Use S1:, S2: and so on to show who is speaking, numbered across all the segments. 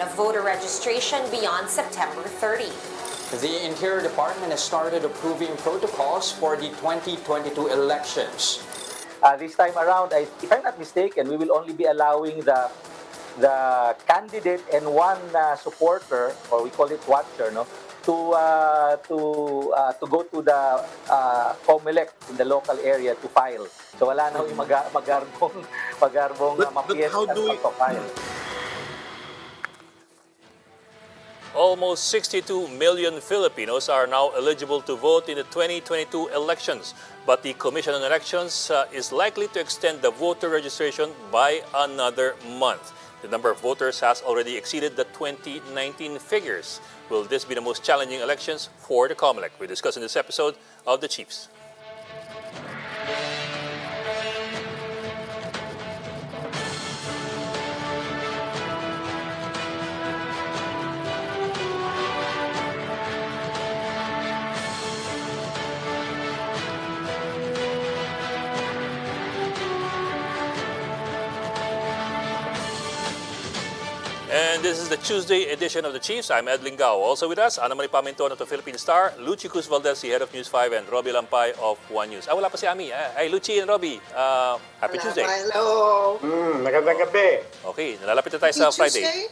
S1: of voter registration beyond September 30.
S2: The Interior Department has started approving protocols for the 2022 elections.
S3: This time around, if I'm not mistaken, we will only be allowing the candidate and one supporter, or we call it watcher, no, to go to the COMELEC in the local area to file. So wala na yung magarbong mapiyes
S4: how
S3: at
S4: do we-
S3: pagpapile.
S5: Almost 62 million Filipinos are now eligible to vote in the 2022 elections, but the Commission on Elections is likely to extend the voter registration by another month. The number of voters has already exceeded the 2019 figures. Will this be the most challenging elections for the COMELEC? We discuss in this episode of The Chiefs. And this is the Tuesday edition of The Chiefs. I'm Ed Lingao. Also with us, Ana Marie Paminton of the Philippine Star, Luchi Cruz Valdez, the head of News 5, and Robbie Lampay of One News. Wala pa si Ami. Hi, Luchi and Robbie. Happy Tuesday.
S6: Hello.
S4: Magandang gabi.
S5: Okay, nalalapit na tayo sa Friday.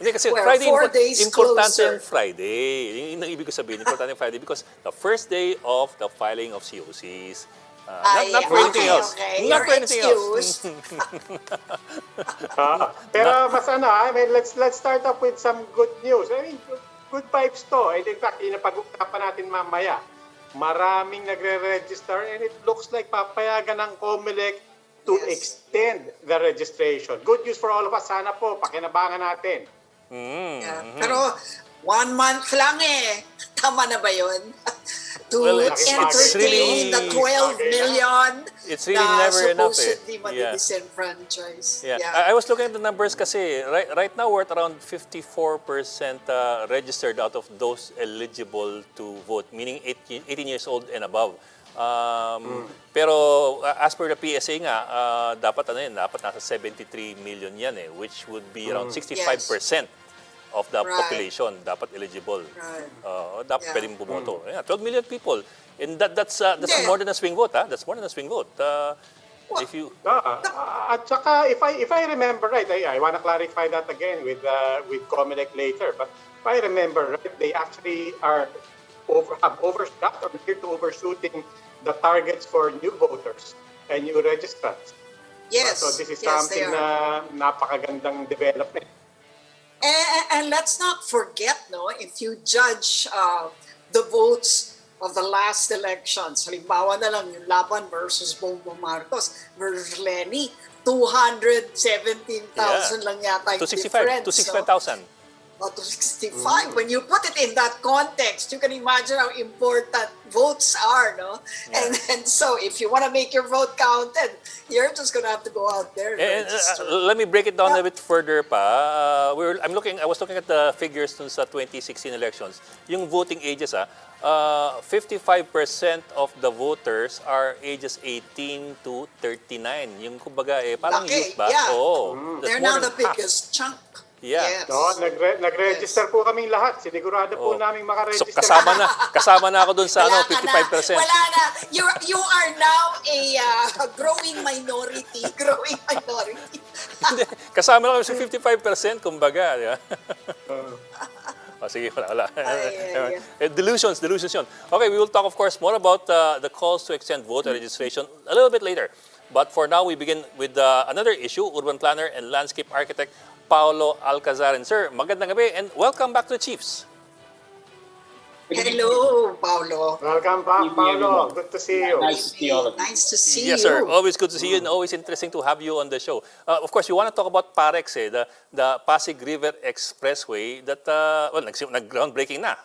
S5: Hindi kasi
S6: Well,
S5: Friday,
S6: 4 days
S5: importante
S6: closer.
S5: yung Friday. Yun ang ibig ko sabihin, importante yung Friday because the first day of the filing of COCs. Not for anything else.
S6: Okay.
S5: Not for anything else.
S4: Pero mas let's start up with some good news. I mean, good vibes to. And in fact, pag-usapan natin mamaya. Maraming nagre-register and it looks like papayagan ng COMELEC to extend the registration. Good news for all of us. Sana po, pakinabangan natin.
S6: Pero 1 month lang eh. Tama na ba yun? To
S5: Well, it's really-
S6: entertain the 12 million
S5: It's really never enough eh.
S6: supposedly madi-disenfranchise.
S5: Yeah. I was looking at the numbers kasi right now we're at around 54% registered out of those eligible to vote, meaning 18 years old and above. Pero as per the PSA nga, dapat nasa 73 million yan eh, which would be around 65% of the
S6: Right.
S5: population dapat eligible.
S6: Right.
S5: Dapat
S6: Yeah.
S5: pwedeng bumoto. 12 million people. And that's
S6: Yeah.
S5: more than a swing vote, That's more than a swing vote. If you
S4: At saka, if I remember right, I want to clarify that again with COMELEC later, but if I remember right, they actually have overshot or near to overshooting the targets for new voters and new registrants.
S6: Yes.
S4: So this is
S6: yes,
S4: something
S6: they are.
S4: na napakagandang development.
S6: And let's not forget, no, if you judge the votes of the last elections, halimbawa na lang yung Laban versus Bongbong Marcos versus Lenny, 217,000 lang yata yung
S5: 265,
S6: difference.
S5: 265,000.
S6: No? 265. When you put it in that context, you can imagine how important votes are, no? And so if you want to make your vote counted, you're just going to have to go out there and
S5: And
S6: register.
S5: let me break it down a bit further pa. I was looking at the figures dun sa 2016 elections. Yung voting ages 55% of the voters are ages 18 to 39. Yung kumbaga parang
S6: Laki,
S5: youth ba?
S6: yeah.
S5: Oo. That's
S6: They're
S5: more
S6: now
S5: than
S6: the
S5: half.
S6: biggest chunk.
S5: Yeah.
S6: Yes.
S4: No, nag-register po kaming lahat. Sinigurado po namin
S5: So
S4: makaregister.
S5: kasama na ako dun sa
S6: Wala ka na.
S5: 55%.
S6: Wala na. You are now a growing minority. Growing minority.
S5: Hindi, kasama na kami sa 55%, kumbaga. Yeah. Sige, wala. Delusions yun. Okay, we will talk, of course, more about the calls to extend voter registration a little bit later. But for now, we begin with another issue, urban planner and landscape architect Paolo Alcazarin. Sir, magandang gabi and welcome back to the Chiefs.
S6: Hello, Paolo.
S4: Welcome back, Paolo. Good to see you.
S7: Nice to see all of you.
S6: Nice to see
S5: Yes,
S6: you.
S5: sir. Always good to see you and always interesting to have you on the show. Of course, you want to talk about PAREX, the Pasig River Expressway that, nag-groundbreaking na.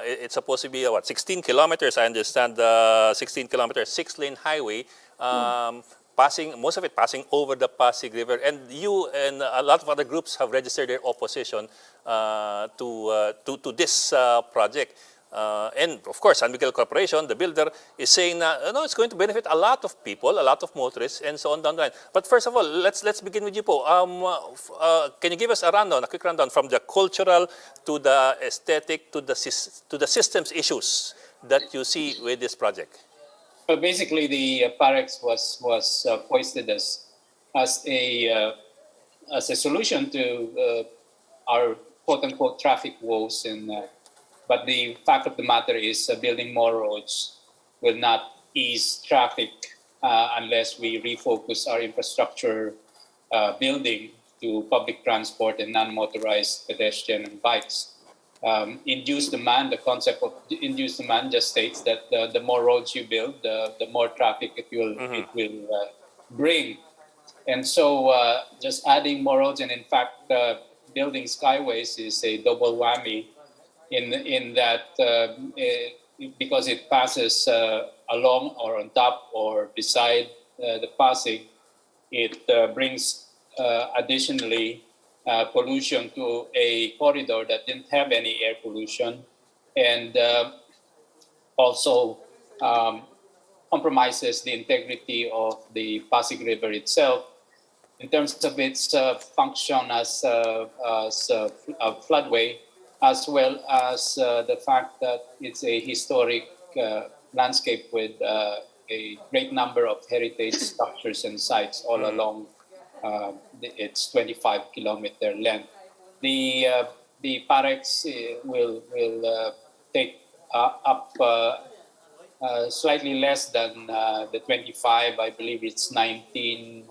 S5: It's supposed to be, 16 kilometers, I understand, 16 kilometers, 6-lane highway. Most of it passing over the Pasig River, and you and a lot of other groups have registered their opposition to this project. And of course, San Miguel Corporation, the builder, is saying that no, it's going to benefit a lot of people, a lot of motorists, and so on down the line. But first of all, let's begin with you, Po. Can you give us a quick rundown from the cultural to the aesthetic to the systems issues that you see with this project?
S7: Well, basically, the Parex was foisted as a solution to our quote unquote traffic woes, but the fact of the matter is building more roads will not ease traffic unless we refocus our infrastructure building to public transport and non-motorized pedestrian and bikes. Induced demand, the concept of induced demand just states that the more roads you build, the more traffic it will bring. And so just adding more roads, and in fact, building skyways is a double whammy in that because it passes along or on top or beside the Pasig, it brings additionally pollution to a corridor that didn't have any air pollution, and also compromises the integrity of the Pasig River itself in terms of its function as a floodway, as well as the fact that it's a historic landscape with a great number of heritage structures and sites all along its 25-kilometer length. The Parex will take up slightly less than the 25. I believe it's 19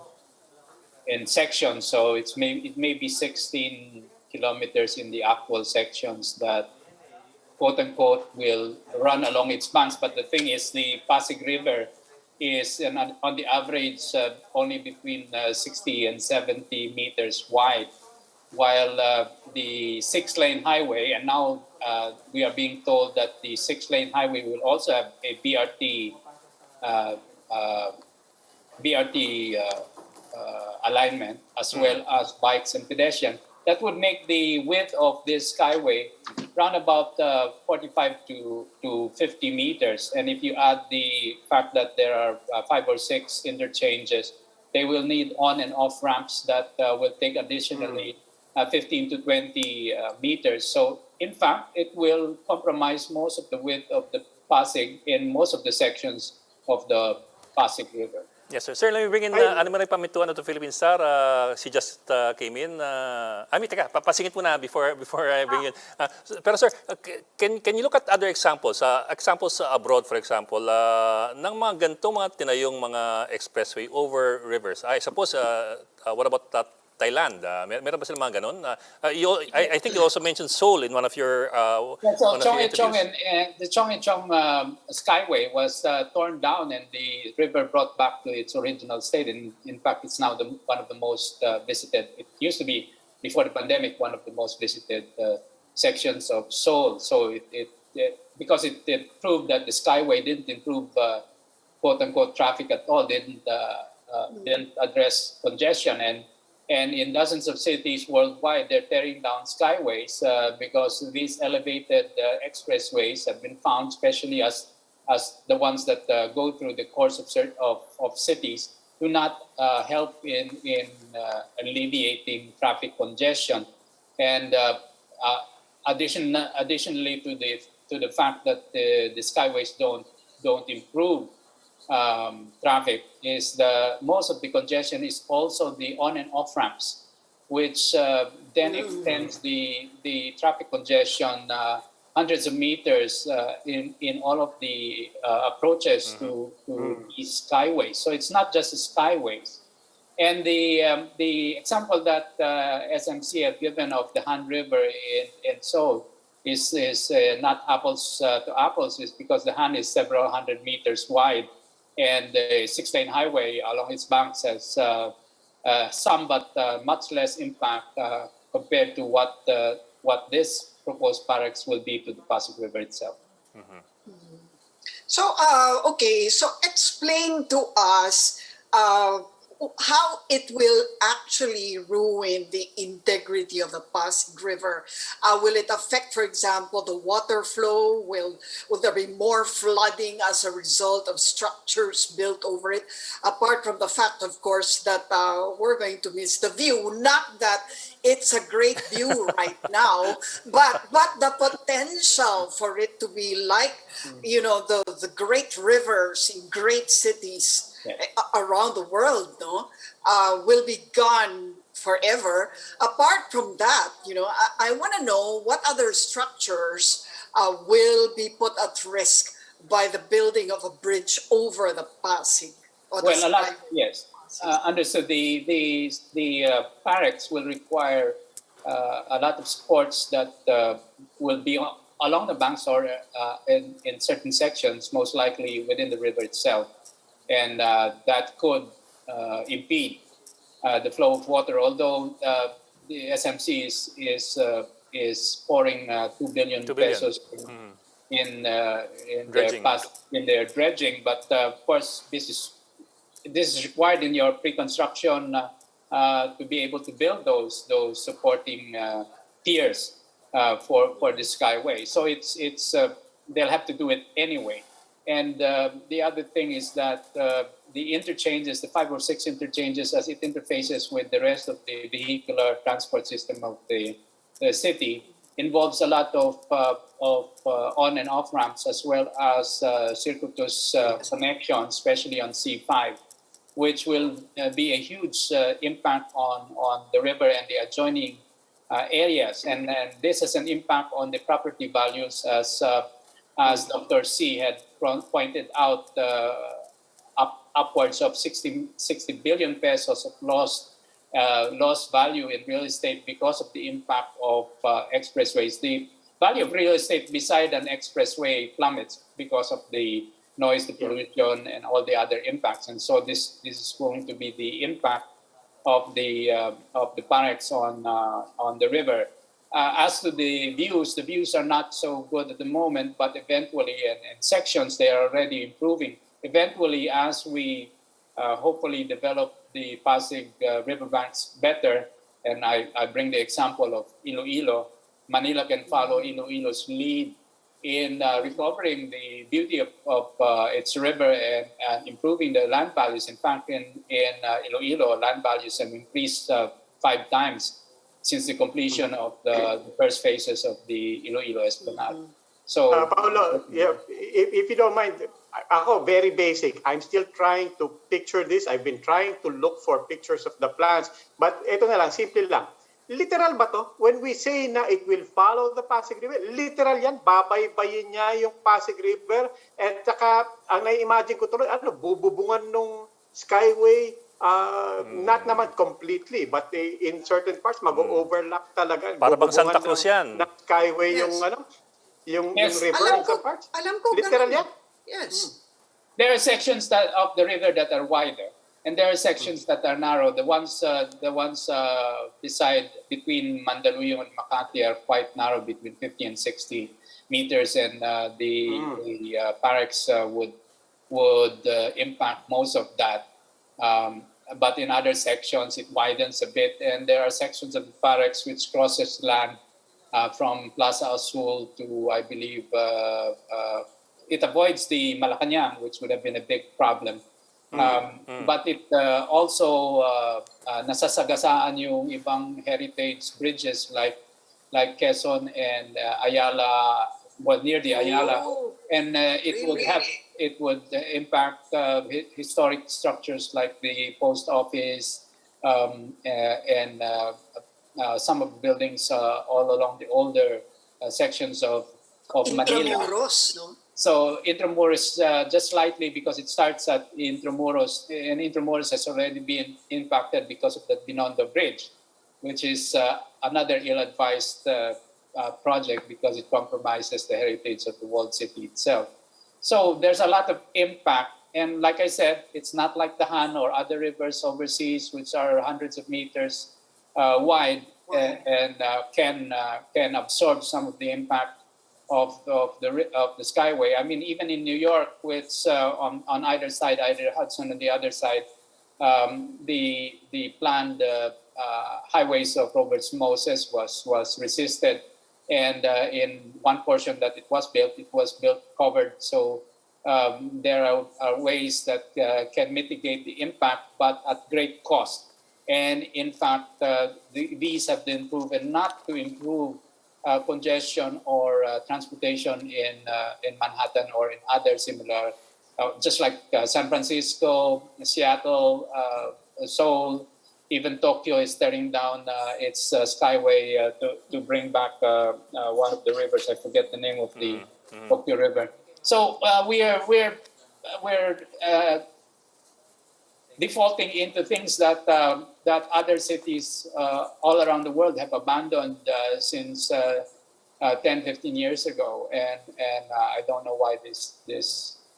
S7: in sections, so it may be 16 kilometers in the actual sections that quote unquote will run along its banks. But the thing is, the Pasig River is on the average only between 60 and 70 meters wide, while the 6-lane highway, and now we are being told that the 6-lane highway will also have a BRT alignment, as well as bikes and pedestrian. That would make the width of this skyway around about 45 to 50 meters. And if you add the fact that there are 5 or 6 interchanges, they will need on and off ramps that will take additionally 15 to 20 meters. So in fact, it will compromise most of the width of the Pasig in most of the sections of the Pasig River.
S5: Yes, sir. Sir, let me bring in Ana Maria Pamintuan of the Philippine Star. She just came in. Teka, papasingit muna before I bring in. Pero sir, can you look at other examples? Examples abroad, for example, ng mga ganitong mga tinayong mga expressway over rivers. I suppose, what about Thailand? Meron ba silang mga ganon? I think you also mentioned Seoul in one of your
S7: so the Chong and Chong Skyway was torn down and the river brought back to its original state. And in fact, it's now one of the most visited. It used to be, before the pandemic, one of the most visited sections of Seoul. So because it proved that the Skyway didn't improve quote-unquote traffic at all, didn't address congestion. And in dozens of cities worldwide, they're tearing down skyways because these elevated expressways have been found, especially as the ones that go through the course of cities, do not help in alleviating traffic congestion. And additionally to the fact that the skyways don't improve traffic, is most of the congestion is also the on and off ramps, which then extends the traffic congestion hundreds of meters in all of the approaches to these skyways. So it's not just the skyways. And the example that SMC have given of the Han River in Seoul is not apples to apples, is because the Han is several hundred meters wide. And the 6-lane highway along its banks has some, but much less impact compared to what this proposed Parex will be to the Pasig River itself.
S6: So, okay, so explain to us how it will actually ruin the integrity of the Pasig River. Will it affect, for example, the water flow? Will there be more flooding as a result of structures built over it? Apart from the fact, of course, that we're going to miss the view. Not that it's a great view right now, but the potential for it to be like, the great rivers in great cities around the world, will be gone forever. Apart from that, I want to know what other structures will be put at risk by the building of a bridge over the Pasig. Or the
S7: Well, a lot,
S6: Sky.
S7: yes. Understood. The parks will require a lot of supports that will be along the banks or in certain sections, most likely within the river itself. And that could impede the flow of water. Although the SMC is pouring 2 billion
S5: 2 billion.
S7: pesos in
S5: Dredging.
S7: their dredging, but of course this is required in your pre-construction to be able to build those supporting piers for the Skyway. So it's they'll have to do it anyway. And the other thing is that the interchanges, the 5 or 6 interchanges, as it interfaces with the rest of the vehicular transport system of the city, involves a lot of on and off ramps, as well as circuitous connections, especially on C5, which will be a huge impact on the river and the adjoining areas. And this has an impact on the property values, as Dr. C had pointed out, upwards of 60 billion pesos of lost value in real estate because of the impact of expressways. The value of real estate beside an expressway plummets because of the noise, the pollution, and all the other impacts. And so this is going to be the impact of the parks on the river. As to the views are not so good at the moment, but eventually, and sections, they are already improving. Eventually, as we hopefully develop the Pasig riverbanks better, and I bring the example of Iloilo, Manila can follow Iloilo's lead in recovering the beauty of its river and improving the land values. In fact, in Iloilo, land values have increased 5 times since the completion of the first phases of the Iloilo Esplanade. So,
S4: Paolo, if you don't mind, ako, very basic. I'm still trying to picture this. I've been trying to look for pictures of the plans. But ito na lang, simple lang. Literal ba to? When we say na it will follow the Pasig River, literal yan, babaybayin niya yung Pasig River. At saka, ang nai-imagine ko tuloy, bububungan nung Skyway, not naman completely, but in certain parts, mag-overlap talaga.
S5: Para bang Santa Cruz yan.
S4: Na Skyway
S6: Yes.
S4: yung
S7: Yes.
S4: river in some parts.
S6: Alam ko,
S4: Literal
S6: ganun.
S4: yan?
S6: Yes.
S7: there are sections of the river that are wider, and there are sections that are narrow. The ones beside between Mandaluyong and Makati are quite narrow, between 50 and 60 meters, and the parks would impact most of that. But in other sections, it widens a bit, and there are sections of the parks which crosses land from Plaza Azul to, I believe, it avoids the Malacanang, which would have been a big problem. But it also nasasagasaan yung ibang heritage bridges like Quezon and Ayala, well, near the Ayala, and it would impact historic structures like the post office and some of the buildings all along the older sections of Manila.
S6: Intramuros, no?
S7: So Intramuros just slightly, because it starts at Intramuros, and Intramuros has already been impacted because of the Binondo Bridge, which is another ill-advised project because it compromises the heritage of the walled city itself. So there's a lot of impact, and like I said, it's not like the Han or other rivers overseas, which are hundreds of meters wide and can absorb some of the impact of the Skyway. I mean, even in New York, which on either side, either Hudson on the other side, the planned highways of Roberts Moses was resisted, and in one portion that it was built covered. So there are ways that can mitigate the impact, but at great cost. And in fact, these have been proven not to improve congestion or transportation in Manhattan or in other similar, just like San Francisco, Seattle, Seoul, even Tokyo is tearing down its skyway to bring back one of the rivers. I forget the name of the Tokyo River. So we're defaulting into things that that other cities all around the world have abandoned since 10, 15 years ago, and I don't know why this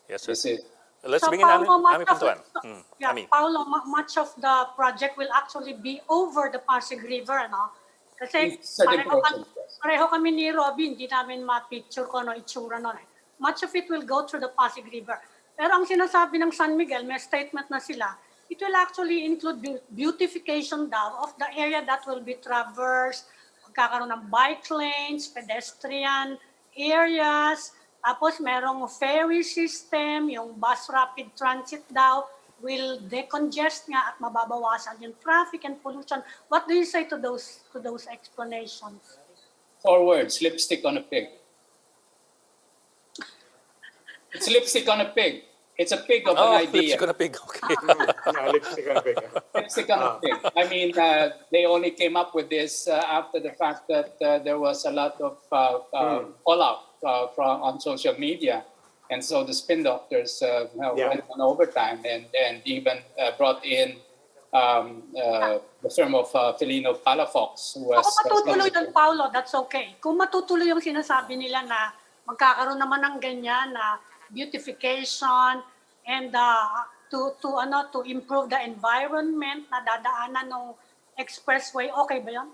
S5: Yes, sir.
S7: this is.
S5: Let's
S8: So
S5: bring in
S8: Paulo,
S5: Ami Puntuan.
S8: yeah,
S5: Ami.
S8: Paulo, much of the project will actually be over the Pasig River, no? Kasi
S7: In certain portions, yes.
S8: pareho kami ni Robby, hindi namin ma-picture ko ano itsura nun eh. Much of it will go through the Pasig River. Pero ang sinasabi ng San Miguel, may statement na sila, it will actually include beautification daw of the area that will be traversed, magkakaroon ng bike lanes, pedestrian areas, tapos merong ferry system, yung bus rapid transit daw will decongest nga at mababawasan yung traffic and pollution. What do you say to those explanations?
S7: 4 words: lipstick on a pig. It's lipstick on a pig. It's a pig of an idea.
S5: Lipstick on a pig. Okay.
S4: Yeah, lipstick on a pig.
S7: Lipstick on a pig. I mean, they only came up with this after the fact that there was a lot of fallout on social media, and so the spin doctors went on overtime and even brought in the firm of Felino Palafox, who was.
S8: Kung matutuloy yung Paulo, that's okay. Kung matutuloy yung sinasabi nila na magkakaroon naman ng ganyan na beautification and to improve the environment na dadaanan ng expressway, okay ba yun?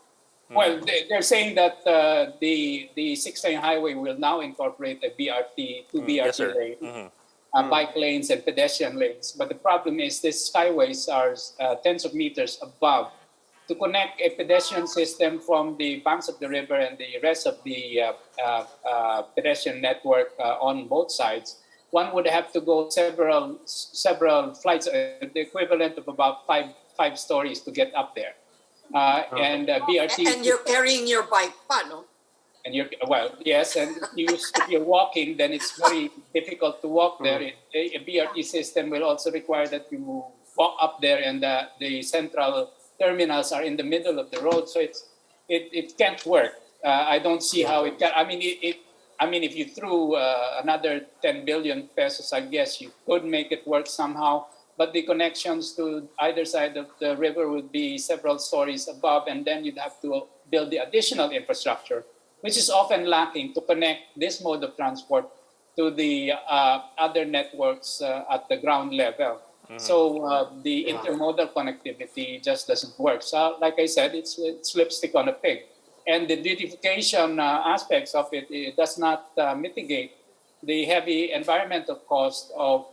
S7: Well, they're saying that the 6-lane highway will now incorporate a BRT, two BRT
S5: yes, sir.
S7: lanes, bike lanes and pedestrian lanes. But the problem is these skyways are tens of meters above. To connect a pedestrian system from the banks of the river and the rest of the pedestrian network on both sides, one would have to go several flights, the equivalent of about five stories to get up there. And BRT.
S6: And you're carrying your bike pa, no?
S7: And yes, and if you're walking, then it's very difficult to walk there. A BRT system will also require that you walk up there, and the central terminals are in the middle of the road, so it can't work. I don't see how it can. I mean, if you threw another 10 billion pesos, I guess you could make it work somehow. But the connections to either side of the river would be several stories above, and then you'd have to build the additional infrastructure, which is often lacking to connect this mode of transport to the other networks at the ground level. So the intermodal connectivity just doesn't work. So like I said, it's lipstick on a pig. And the beautification aspects of it does not mitigate the heavy environmental cost of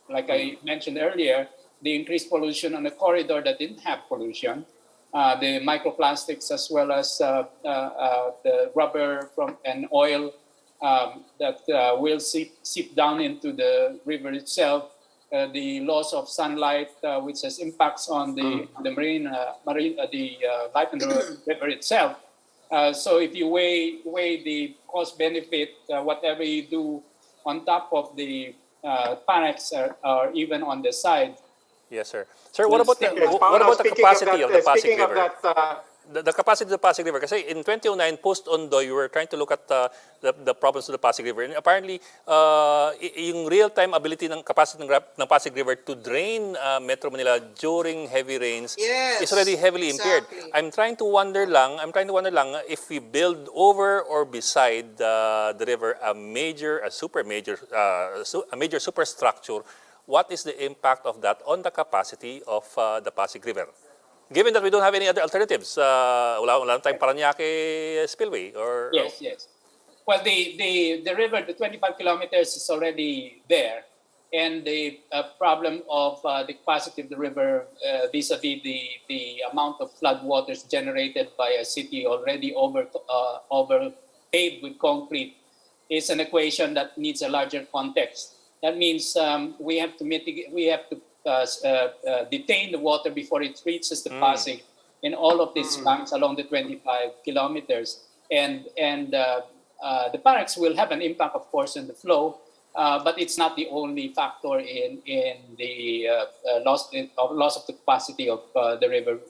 S7: like I mentioned earlier, the increased pollution on a corridor that didn't have pollution, the microplastics as well as the rubber and oil that will seep down into the river itself, the loss of sunlight, which has impacts on the life in the river itself. So if you weigh the cost benefit, whatever you do on top of the panics or even on the side.
S5: Yes, sir. Sir, what about the capacity of the Pasig
S4: speaking
S5: River?
S4: of that,
S5: The capacity of the Pasig River. Kasi in 2009, post-Ondo, you were trying to look at the problems of the Pasig River. And apparently, yung real-time ability ng capacity ng Pasig River to drain Metro Manila during heavy rains is already heavily impaired. I'm trying to wonder lang if we build over or beside the river a major superstructure, what is the impact of that on the capacity of the Pasig River? Given that we don't have any other alternatives, wala tayong Paranaque spillway or
S7: Yes. Well, the river, the 25 kilometers is already there. and the problem of the capacity of the river vis-a-vis the amount of flood waters generated by a city already over paved with concrete is an equation that needs a larger context. That means we have to mitigate, we have to detain the water before it reaches the Pasig in all of these banks along the 25 kilometers. And the barracks will have an impact, of course, in the flow, but it's not the only factor in the loss of the capacity of the river,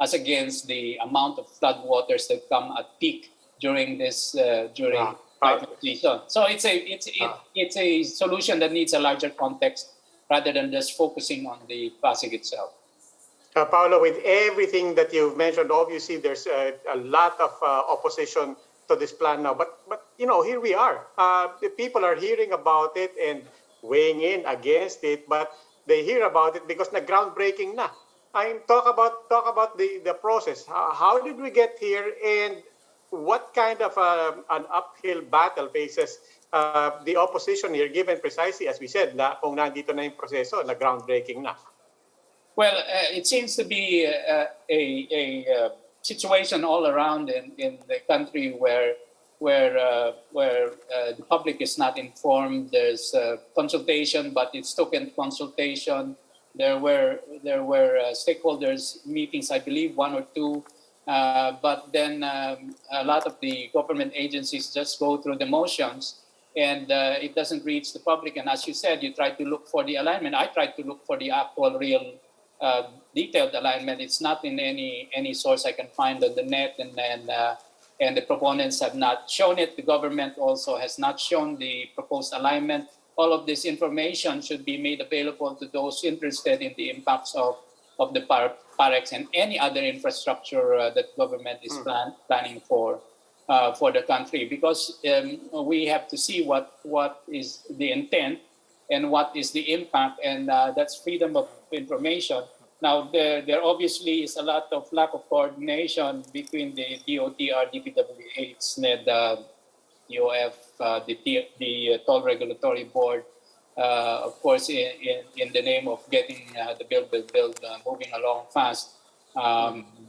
S7: as against the amount of flood waters that come at peak during this typhoon season. So it's a solution that needs a larger context rather than just focusing on the Pasig itself.
S4: Paolo, with everything that you've mentioned, obviously there's a lot of opposition to this plan now. But here we are. The people are hearing about it and weighing in against it. But they hear about it because na groundbreaking na. I mean, talk about the process. How did we get here, and what kind of an uphill battle faces the opposition here, given precisely as we said na kung nandito na yung proseso na groundbreaking na?
S7: Well, it seems to be a situation all around in the country where the public is not informed. There's consultation, but it's token consultation. There were stakeholders meetings, I believe, one or two, but then a lot of the government agencies just go through the motions, and it doesn't reach the public. And as you said, you try to look for the alignment. I tried to look for the actual real detailed alignment. It's not in any source I can find on the net, and the proponents have not shown it. The government also has not shown the proposed alignment. All of this information should be made available to those interested in the impacts of the PAREX and any other infrastructure that government is planning for the country, because we have to see what is the intent and what is the impact, and that's freedom of information. Now, there obviously is a lot of lack of coordination between the DOTR, DPWH, SNED, DOF, the Toll Regulatory Board, of course, in the name of getting the build moving along fast.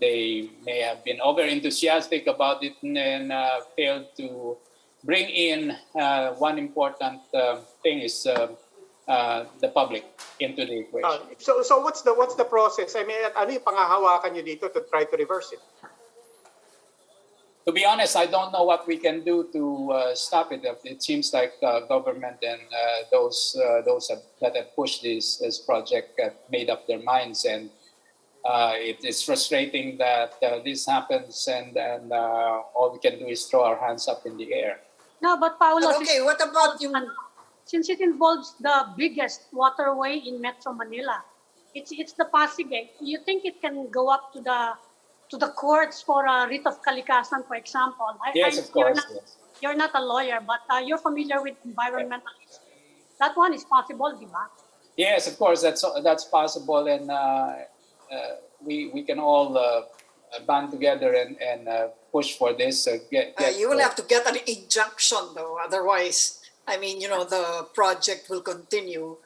S7: They may have been over-enthusiastic about it and failed to bring in one important thing is the public into the equation.
S4: So what's the process? I mean, ano yung pangahawakan nyo dito to try to reverse it?
S7: To be honest, I don't know what we can do to stop it. It seems like government and those that have pushed this project have made up their minds, and it is frustrating that this happens, and all we can do is throw our hands up in the air.
S8: No, but Paolo,
S6: Okay, what about you?
S8: since it involves the biggest waterway in Metro Manila, it's the Pasig. You think it can go up to the courts for a writ of kalikasan, for example?
S7: Yes, of course.
S8: You're not a lawyer, but you're familiar with environmental issues. That one is possible, di ba?
S7: Yes, of course, that's possible, and we can all band together and push for this.
S6: You will have to get an injunction, though. Otherwise, I mean, the project will continue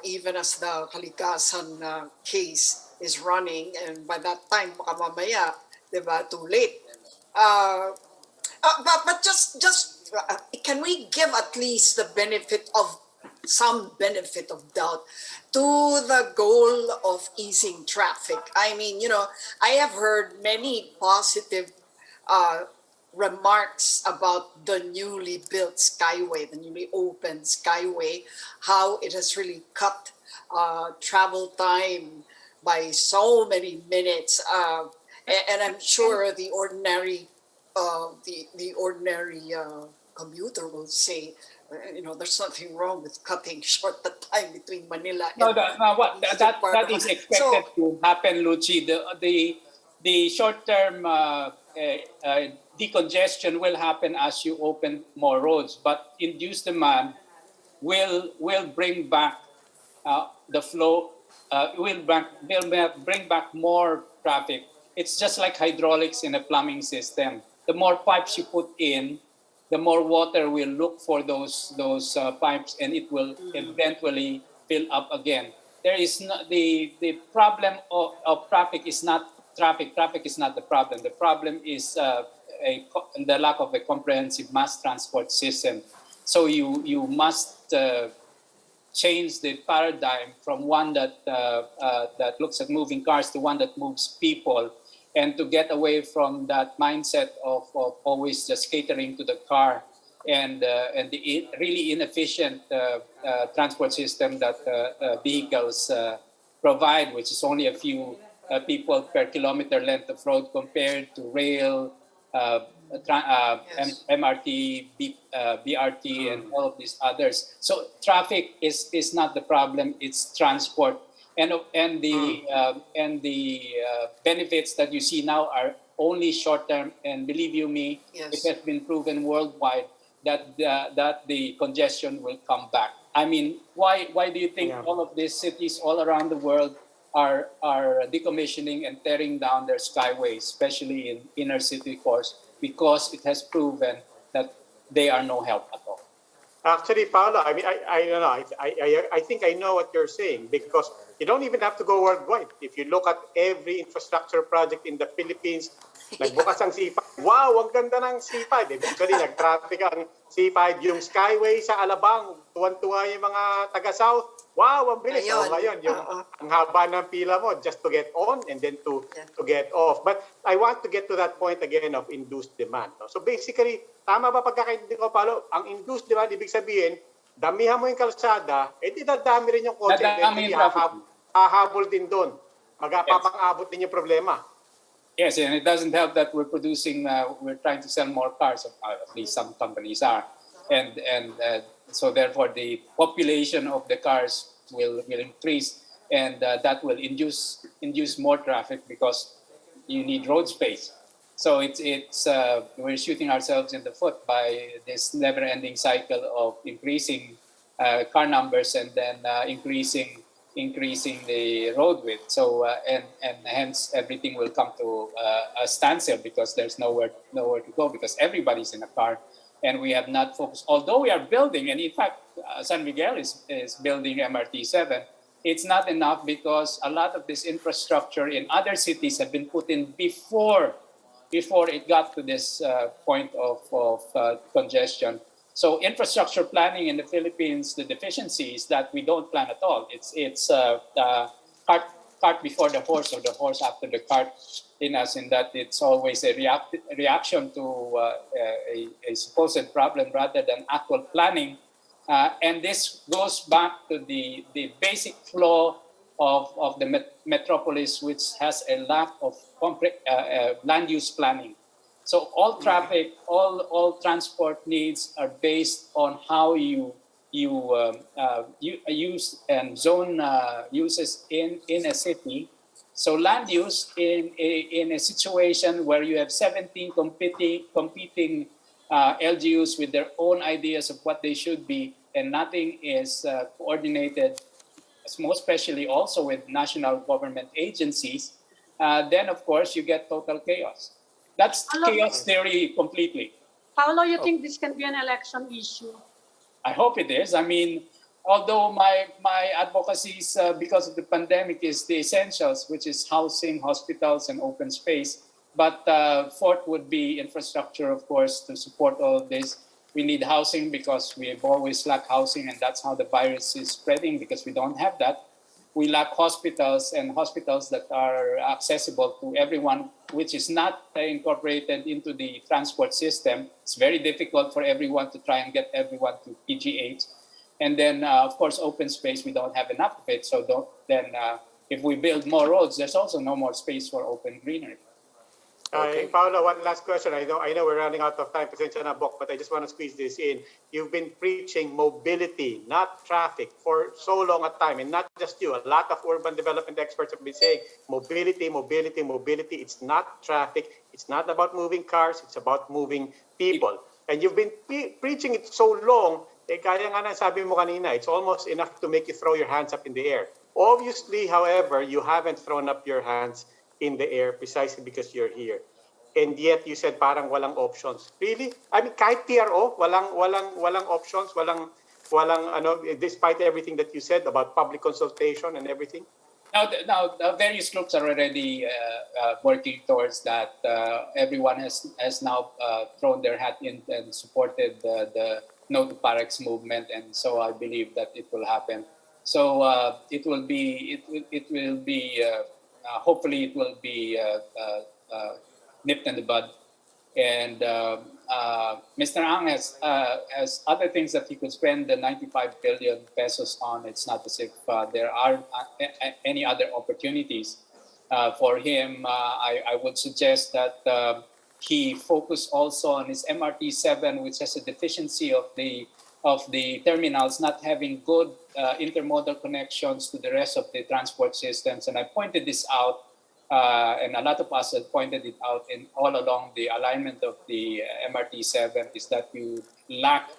S6: even as the Kalikasan case is running, and by that time, baka mamaya, diba, too late. But just can we give at least the some benefit of doubt to the goal of easing traffic? I mean, I have heard many positive remarks about the newly built Skyway, the newly opened Skyway, how it has really cut travel time by so many minutes, and I'm sure the ordinary commuter will say, there's nothing wrong with cutting short the time between Manila and
S7: that is expected to happen, Lucy. The short-term decongestion will happen as you open more roads, but induced demand will bring back the flow. Will bring back more traffic. It's just like hydraulics in a plumbing system. The more pipes you put in, the more water will look for those pipes, and it will eventually fill up again. There is not the problem of traffic is not traffic. Traffic is not the problem. The problem is the lack of a comprehensive mass transport system. So you must change the paradigm from one that looks at moving cars to one that moves people, and to get away from that mindset of always just catering to the car and the really inefficient transport system that vehicles provide, which is only a few people per kilometer length of road compared to rail,
S6: Yes.
S7: MRT, BRT, and all of these others. So traffic is not the problem; it's transport, and the benefits that you see now are only short term. And believe you me,
S6: Yes.
S7: it has been proven worldwide that the congestion will come back. I mean, why do you think all of these cities all around the world are decommissioning and tearing down their skyways, especially in inner city cores? Because it has proven that they are no help at all.
S4: Actually, Paolo, I mean, I don't know. I think I know what you're saying, because you don't even have to go worldwide. If you look at every infrastructure project in the Philippines, nagbukas ang C5. Wow, ang ganda ng C5. Eventually, nag-traffic ang C5. Yung Skyway sa Alabang, tuwan-tuwa yung mga taga-South. Wow, ang bilis.
S6: Ayun.
S4: Oh, ngayon, yung ang haba ng pila mo just to get on and then to get off. But I want to get to that point again of induced demand. No? So basically, tama ba pagkakaintindi ko, Paolo? Ang induced demand, ibig sabihin, damihan mo yung kalsada, di dadami rin yung kotse.
S7: Dadami yung traffic.
S4: Hahabol din doon. Magpapang-abot din yung problema.
S7: Yes, and it doesn't help that we're trying to sell more cars, at least some companies are. And so therefore the population of the cars will increase, and that will induce more traffic because you need road space. So it's we're shooting ourselves in the foot by this never-ending cycle of increasing car numbers and then increasing the road width. So and hence everything will come to a standstill because there's nowhere to go because everybody's in a car. And we have not focused, although we are building, and in fact, San Miguel is building MRT 7, it's not enough because a lot of this infrastructure in other cities have been put in before it got to this point of congestion. So infrastructure planning in the Philippines, the deficiency is that we don't plan at all. It's cart before the horse or the horse after the cart, in that it's always a reaction to a supposed problem rather than actual planning. And this goes back to the basic flaw of the metropolis, which has a lack of land use planning. So all traffic, all transport needs are based on how you use and zone uses in a city. So land use in a situation where you have 17 competing LGUs with their own ideas of what they should be, and nothing is coordinated, most especially also with national government agencies, then of course you get total chaos. That's chaos theory completely.
S8: Paolo, you think this can be an election issue?
S7: I hope it is. I mean, although my advocacy is because of the pandemic is the essentials, which is housing, hospitals, and open space. But fourth would be infrastructure, of course, to support all of this. We need housing because we've always lacked housing, and that's how the virus is spreading because we don't have that. We lack hospitals and hospitals that are accessible to everyone, which is not incorporated into the transport system. It's very difficult for everyone to try and get everyone to PGH. And then, of course, open space, we don't have enough of it. So if we build more roads, there's also no more space for open greenery.
S4: Okay. Paolo, one last question. I know we're running out of time, Pasensya na, Bok, but I just want to squeeze this in. You've been preaching mobility, not traffic, for so long a time, and not just you. A lot of urban development experts have been saying mobility, mobility, mobility. It's not traffic. It's not about moving cars. It's about moving people. And you've been preaching it so long, kaya nga na sabi mo kanina, it's almost enough to make you throw your hands up in the air. Obviously, however, you haven't thrown up your hands in the air precisely because you're here. and yet you said parang walang options. Really? I mean, kahit TRO, walang options, walang ano, despite everything that you said about public consultation and everything?
S7: Now, various groups are already working towards that. Everyone has now thrown their hat in and supported the No to Parex movement, and so I believe that it will happen. So it will be hopefully it will be nipped in the bud. And Mr. Ang has other things that he could spend the 95 billion pesos on. It's not as if there are any other opportunities for him. I would suggest that he focus also on his MRT 7, which has a deficiency of the terminals not having good intermodal connections to the rest of the transport systems. And I pointed this out, and a lot of us have pointed it out in all along the alignment of the MRT 7 is that you lack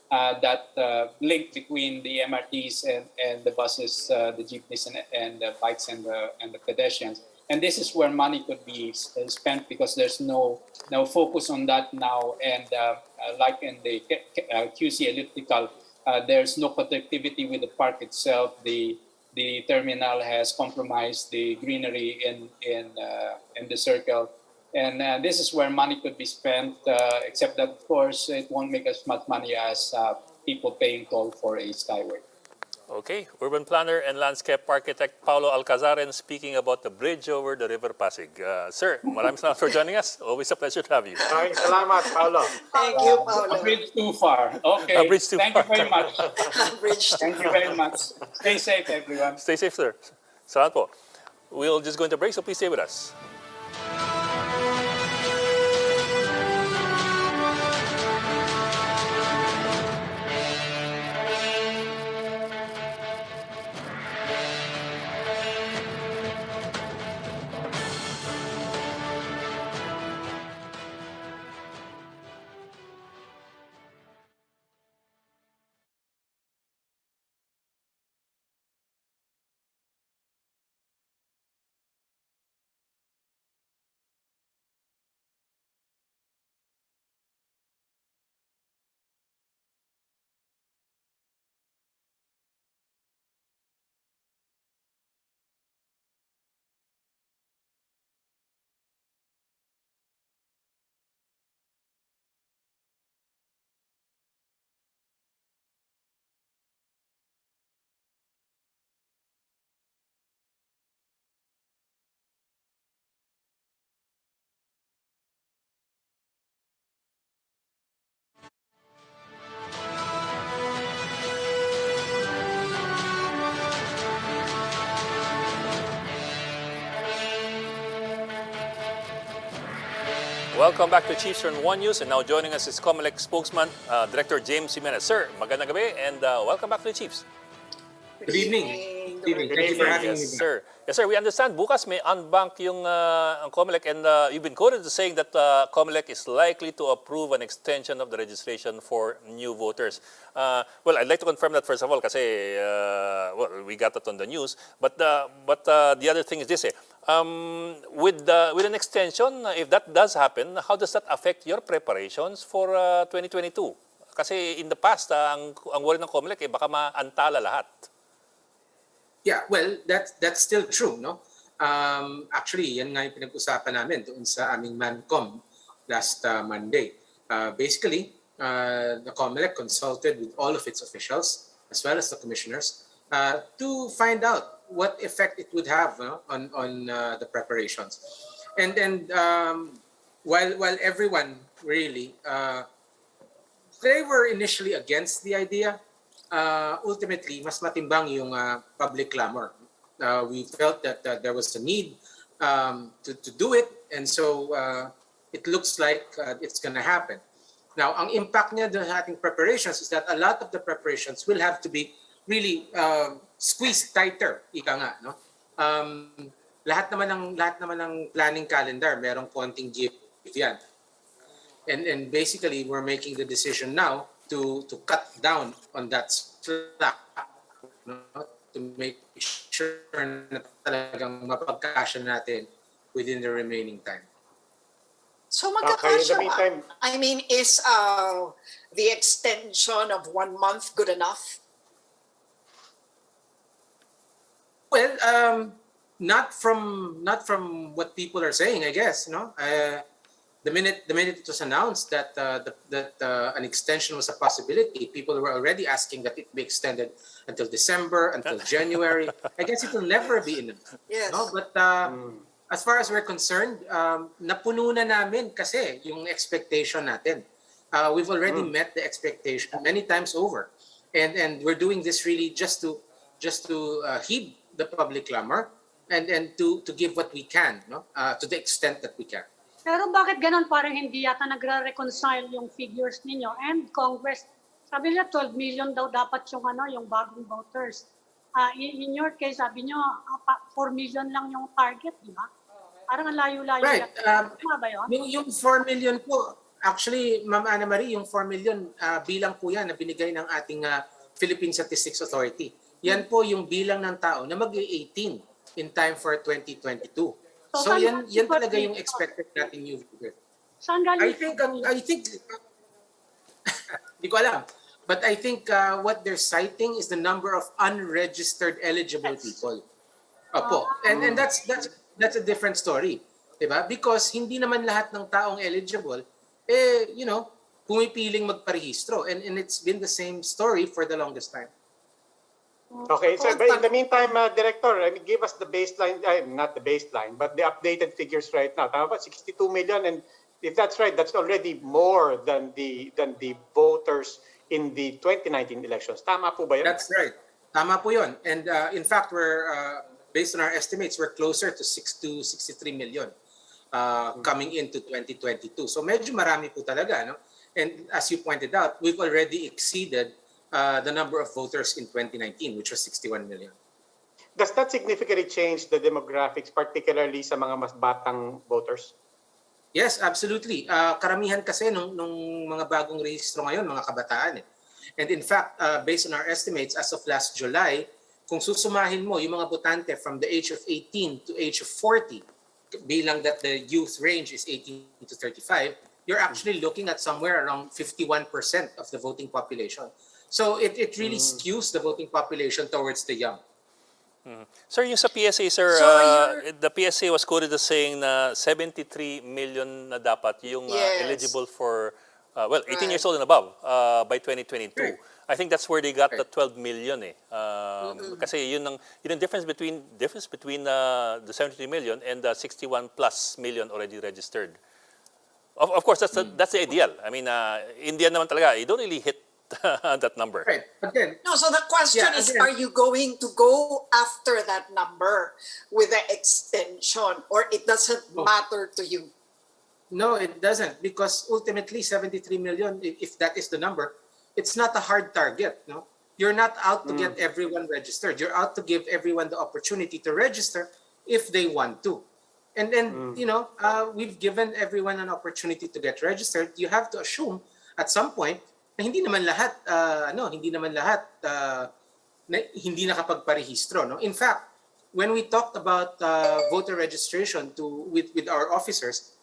S7: that link between the MRTs and the buses, the jeepneys and the bikes and the pedestrians. And this is where money could be spent because there's no focus on that now. And like in the QC elliptical, there's no connectivity with the park itself. The terminal has compromised the greenery in the circle. And this is where money could be spent, except that, of course, it won't make as much money as people paying toll for a skyway.
S5: Okay, urban planner and landscape architect Paulo Alcazaren speaking about the bridge over the River Pasig. Sir, maraming salamat for joining us. Always a pleasure to have you.
S4: Maraming salamat, Paolo.
S6: Thank you, Paolo.
S7: A bridge too far. Okay.
S5: A bridge too
S7: Thank
S5: far.
S7: you very much.
S6: Bridge to
S7: Thank you very much. Stay safe, everyone.
S5: Stay safe, sir. Salamat po. We'll just go into break, so please stay with us. Welcome back to Chiefs on One News, and now joining us is COMELEC spokesman, Director James Jimenez. Sir, magandang gabi and welcome back to the Chiefs.
S9: Good evening. Good evening. Thank you for having me.
S5: Yes, sir. Yes, sir. We understand bukas may unbank yung ang COMELEC, and you've been quoted as saying that COMELEC is likely to approve an extension of the registration for new voters. Well, I'd like to confirm that first of all kasi well, we got that on the news. But the other thing is this with an extension, if that does happen, how does that affect your preparations for 2022? Kasi in the past, ang worry ng COMELEC baka maantala lahat.
S9: Yeah, well, that's still true, no? Actually, yan nga yung pinag-usapan namin doon sa aming ManCom last Monday. Basically, the COMELEC consulted with all of its officials as well as the commissioners to find out what effect it would have on the preparations. And while everyone really they were initially against the idea, ultimately, mas matimbang yung public clamor. We felt that there was a need to do it, and so it looks like it's going to happen. Now, ang impact niya doon sa ating preparations is that a lot of the preparations will have to be really squeezed tighter, ika nga, no? Lahat naman ng planning calendar, merong konting give yan. And basically, we're making the decision now to cut down on that slack, no? To make sure na talagang mapagkasya natin within the remaining time.
S6: So
S4: Okay, in the
S6: magkakasya ba?
S4: meantime,
S6: I mean, is the extension of 1 month good enough?
S9: Well, not from what people are saying, I guess. The minute it was announced that an extension was a possibility, people were already asking that it be extended until December, until January. I guess it will never be enough.
S6: Yes.
S9: No, but as far as we're concerned, napuno na namin kasi yung expectation natin. We've already met the expectation many times over, and we're doing this really just to heed the public clamor and to give what we can, to the extent that we can.
S8: Pero bakit ganon parang hindi yata nagre-reconcile yung figures ninyo and Congress? Sabi nila 12 million daw dapat yung bagong voters. In your case, sabi nyo 4 million lang yung target, di ba? Parang ang layo-layo.
S9: Right.
S8: Tama ba yun?
S9: Yung 4 million po, actually, Ma'am Ana Marie, yung 4 million bilang po yan na binigay ng ating Philippine Statistics Authority. Yan po yung bilang ng tao na mag-18 in time for 2022. So yan talaga yung expected natin new figure.
S8: Saan galing?
S9: I think hindi ko alam. But I think what they're citing is the number of unregistered eligible people. Opo. And that's a different story. Diba? Because hindi naman lahat ng taong eligible pumipiling magparehistro, and it's been the same story for the longest time.
S4: okay, so but in the meantime, Director, give us the baseline, not the baseline, but the updated figures right now. Tama ba? 62 million, and if that's right, that's already more than the voters in the 2019 elections. Tama po ba yun?
S9: That's right. Tama po yun. And in fact, we're based on our estimates, we're closer to 63 million coming into 2022. So medyo marami po talaga, no? And as you pointed out, we've already exceeded the number of voters in 2019, which was 61 million.
S4: Does that significantly change the demographics, particularly sa mga mas batang voters?
S9: Yes, absolutely. Karamihan kasi nung mga bagong rehistro ngayon, mga kabataan. And in fact, based on our estimates, as of last July, kung susumahin mo yung mga botante from the age of 18 to age of 40, bilang that the youth range is 18 to 35, you're actually looking at somewhere around 51% of the voting population. So it really skews the voting population towards the young.
S5: Sir, yung sa PSA, sir,
S6: So
S5: the PSA was quoted as saying na 73 million na dapat yung
S6: Yes.
S5: eligible for, 18 years old and above by 2022.
S9: Right.
S5: I think that's where they got the 12 million eh. Kasi yun ang difference between the 73 million and the 61 plus million already registered. Of course, that's the ideal. I mean, India naman talaga, you don't really hit that number.
S9: Right. Again,
S6: No, so the question is,
S9: again,
S6: are you going to go after that number with the extension, or it doesn't matter to you?
S9: no, it doesn't, because ultimately 73 million, if that is the number, it's not a hard target. No, you're not out to get everyone registered. You're out to give everyone the opportunity to register if they want to. And then we've given everyone an opportunity to get registered. You have to assume at some point na hindi naman lahat hindi nakapagparehistro, no. In fact, when we talked about voter registration with our officers,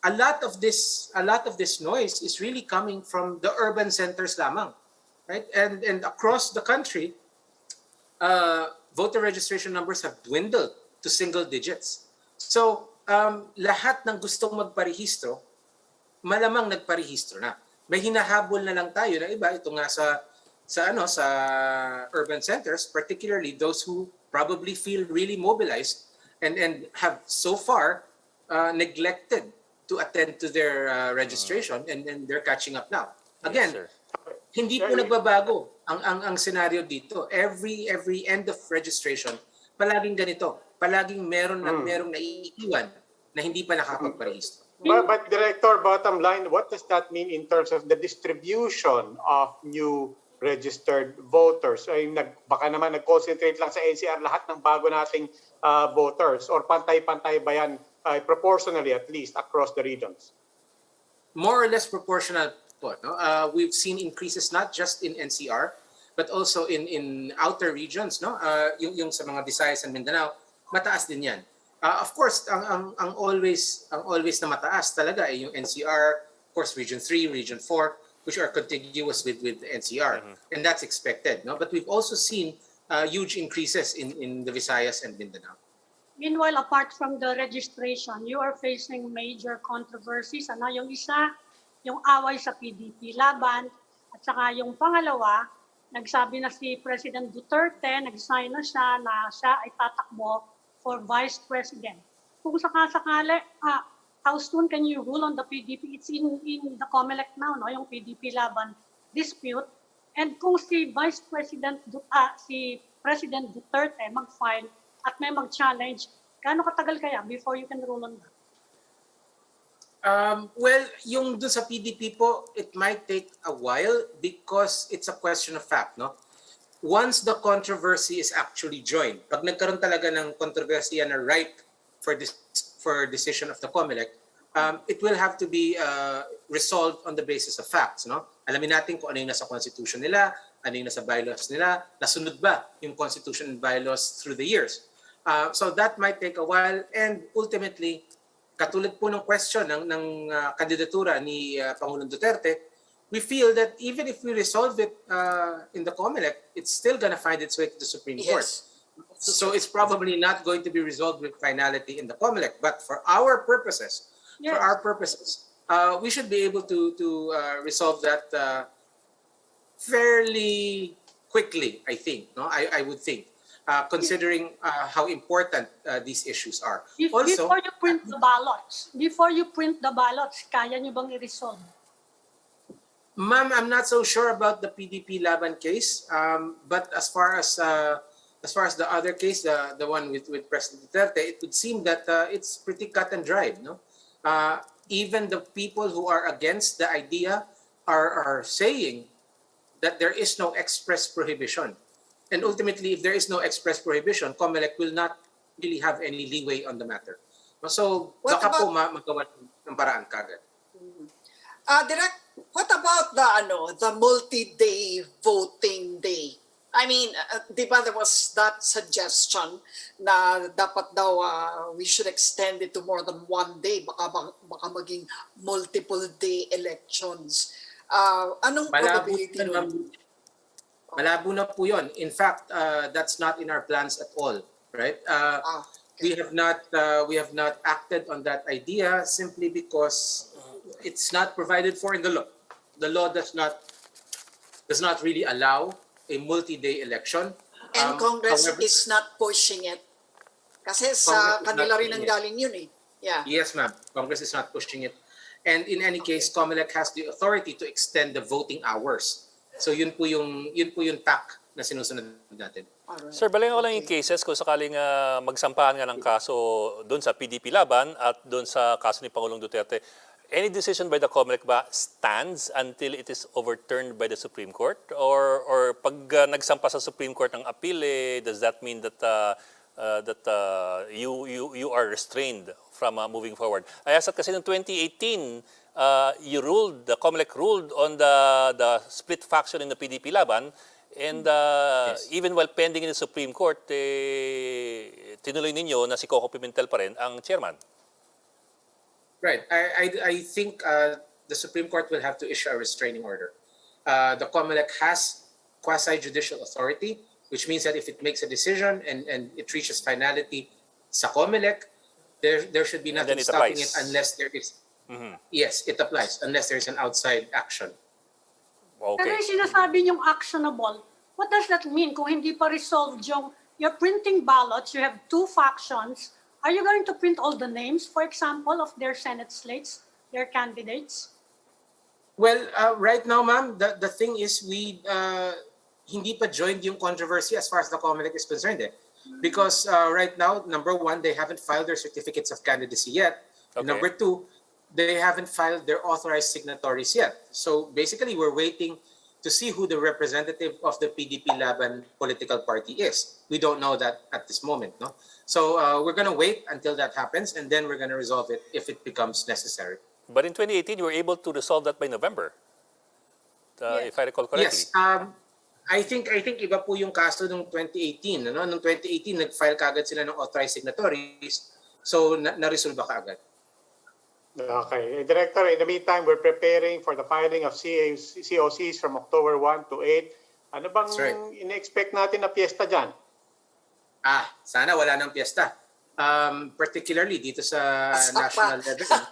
S9: a lot of this noise is really coming from the urban centers lamang, right? And across the country, voter registration numbers have dwindled to single digits. So lahat ng gustong magparehistro, malamang nagparehistro na. May hinahabol na lang tayo na iba, ito nga sa urban centers, particularly those who probably feel really mobilized and have so far neglected to attend to their registration, and then they're catching up now. Again,
S5: Yes, sir.
S9: hindi po nagbabago ang scenario dito. Every end of registration, palaging ganito. Palaging merong naiiwan na hindi pa nakapagparehistro.
S4: But Director, bottom line, what does that mean in terms of the distribution of new registered voters? Ay, baka naman nag-concentrate lang sa NCR lahat ng bago nating voters, or pantay-pantay ba yan, proportionally at least, across the regions?
S9: More or less proportional po. No? We've seen increases not just in NCR, but also in outer regions. No? Yung sa mga Visayas and Mindanao, mataas din yan. Of course, ang always na mataas talaga ay yung NCR, of course, Region 3, Region 4, which are contiguous with NCR. And that's expected. No? But we've also seen huge increases in the Visayas and Mindanao.
S8: Meanwhile, apart from the registration, you are facing major controversies. Ano yung isa? Yung away sa PDP laban. At saka yung pangalawa, nagsabi na si President Duterte, nag-sign na siya ay tatakbo for Vice President. Kung sakasakali, how soon can you rule on the PDP? It's in the COMELEC now, no? Yung PDP laban dispute. And kung si si President Duterte mag-file at may mag-challenge, gaano katagal kaya before you can rule on that?
S9: Well, yung dun sa PDP po, it might take a while because it's a question of fact, no? Once the controversy is actually joined, pag nagkaroon talaga ng controversy na ripe for decision of the COMELEC, it will have to be resolved on the basis of facts, no? Alamin natin kung ano yung nasa constitution nila, ano yung nasa bylaws nila, nasunod ba yung constitution and bylaws through the years. So that might take a while, and ultimately, katulad po ng question ng kandidatura ni Pangulong Duterte, we feel that even if we resolve it in the COMELEC, it's still going to find its way to the Supreme Court. So it's probably not going to be resolved with finality in the COMELEC. But for our purposes, we should be able to resolve that fairly quickly, I think. No, I would think, considering how important these issues are. Also,
S8: before you print the ballots, kaya nyo bang i-resolve?
S9: Ma'am, I'm not so sure about the PDP Laban case, but as far as the other case, the one with President Duterte, it would seem that it's pretty cut and dried. No, even the people who are against the idea are saying that there is no express prohibition, and ultimately, if there is no express prohibition, COMELEC will not really have any leeway on the matter. So, baka po magawa ng paraan kagad.
S6: Direk, what about the multi-day voting day? I mean, di ba there was that suggestion na dapat daw we should extend it to more than one day, baka maging multiple day elections. Anong probability nun?
S9: Malabo na po yun. In fact, that's not in our plans at all, right? We have not acted on that idea simply because it's not provided for in the law. The law does not really allow a multi-day election.
S6: And Congress
S9: however,
S6: is not pushing it. Kasi sa kanila rin ang galing yun eh. Yeah.
S9: Yes, ma'am. Congress is not pushing it. And in any case, COMELEC has the authority to extend the voting hours. So yun po yung tack na sinusunod natin.
S6: Alright.
S5: Sir, balayan ko lang yung cases kung sakaling magsampahan nga ng kaso doon sa PDP laban at doon sa kaso ni Pangulong Duterte. Any decision by the COMELEC ba stands until it is overturned by the Supreme Court? Or pag nagsampa sa Supreme Court ng appeal, does that mean that you are restrained from moving forward? I asked that kasi noong 2018, the COMELEC ruled on the split faction in the PDP laban, and even while pending in the Supreme Court, tinuloy ninyo na si Coco Pimentel pa rin ang chairman.
S9: Right. I think the Supreme Court will have to issue a restraining order. The COMELEC has quasi-judicial authority, which means that if it makes a decision and it reaches finality sa COMELEC, there should be nothing stopping it unless there is... Yes, it applies, unless there is an outside action.
S8: Pero yung sinasabi yung actionable, what does that mean? Kung hindi pa resolved you're printing ballots, you have two factions, are you going to print all the names, for example, of their Senate slates, their candidates?
S9: Well, right now, ma'am, the thing is we hindi pa joined yung controversy as far as the COMELEC is concerned. Because right now, number one, they haven't filed their certificates of candidacy yet. Okay. Number two, they haven't filed their authorized signatories yet. So basically, we're waiting to see who the representative of the PDP Laban political party is. We don't know that at this moment, no? So we're going to wait until that happens, and then we're going to resolve it if it becomes necessary.
S5: But in 2018, you were able to resolve that by November, if I recall correctly.
S9: Yes. I think iba po yung kaso nung 2018. Ano? Nung 2018, nag-file kagad sila ng authorized signatories. So na-resolve ka agad.
S4: Okay. Director, in the meantime, we're preparing for the filing of COCs from October 1 to 8. Ano bang
S9: That's right.
S4: in-expect natin na piyesta dyan?
S9: Sana wala nang piyesta. Particularly dito sa national level.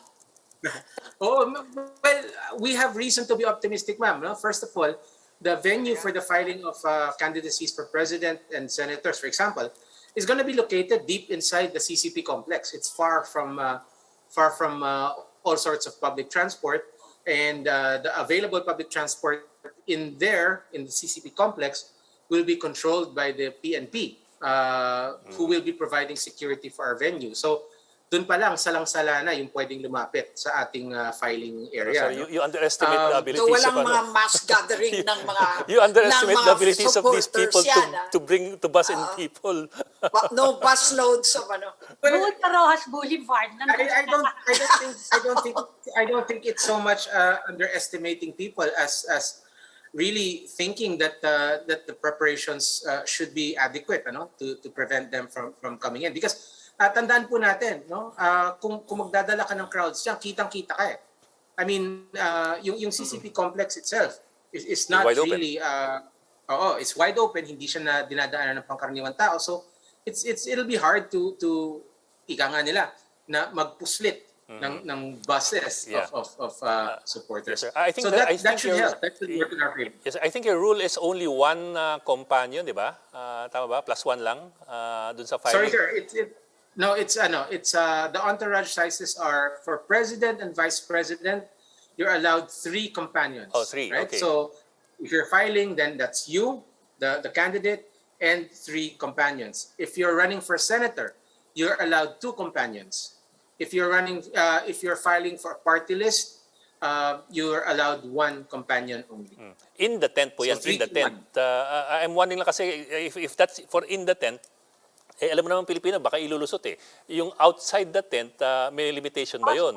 S9: Oh, well, we have reason to be optimistic, ma'am. No? First of all, the venue for the filing of candidacies for president and senators, for example, is going to be located deep inside the CCP complex. It's far from all sorts of public transport, and the available public transport in the CCP complex will be controlled by the PNP, who will be providing security for our venue. So, dun pa lang, salang-sala na yung pwedeng lumapit sa ating filing area.
S5: So you underestimate the abilities
S6: So walang
S5: of
S6: mga mass gathering ng mga
S5: you underestimate
S6: ng
S5: the
S6: mga
S5: abilities of these people
S6: supporters yan,
S5: to bus in people.
S6: No bus loads of ano.
S8: Doon sa Rojas Boulevard.
S9: I don't think it's so much underestimating people as really thinking that the preparations should be adequate, to prevent them from coming in, because tandaan po natin, kung magdadala ka ng crowds diyan, kitang-kita ka eh. I mean, yung CCP complex itself is not
S5: wide open.
S9: really it's wide open, hindi siya na dinadaanan ng pangkaraniwang tao. So it'll be hard to ika nga nila na magpuslit ng buses of supporters.
S5: Yes, sir. I think
S9: so that should help. That should work in our favor.
S5: Yes, I think your rule is only one companion, di ba? Tama ba? Plus one lang dun sa filing.
S9: Sorry, sir. It's the entourage sizes are for president and vice president. You're allowed 3 companions.
S5: Oh, 3.
S9: Right?
S5: Okay.
S9: So if you're filing, then that's you, the candidate, and 3 companions. If you're running for senator, you're allowed 2 companions. If you're filing for a party list, you're allowed 1 companion only.
S5: In the tent po yan,
S9: So,
S5: in the
S9: 3 to
S5: tent. I'm wondering lang kasi if that's for in the tent, alam mo naman Pilipino, baka ilulusot eh. Yung outside the tent, may limitation ba yun?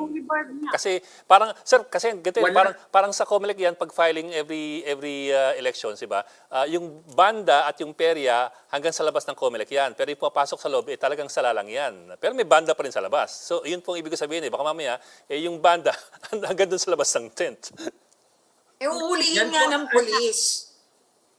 S5: Kasi parang, sir, kasi ganito, parang sa COMELEC yan, pag filing every elections, diba? Yung banda at yung perya, hanggang sa labas ng COMELEC yan. Pero yung papasok sa loob, talagang sala lang yan. Pero may banda pa rin sa labas. So, yun pong ibig sabihin baka mamaya, yung banda, hanggang dun sa labas ng tent.
S6: Uulihin nga ng polis.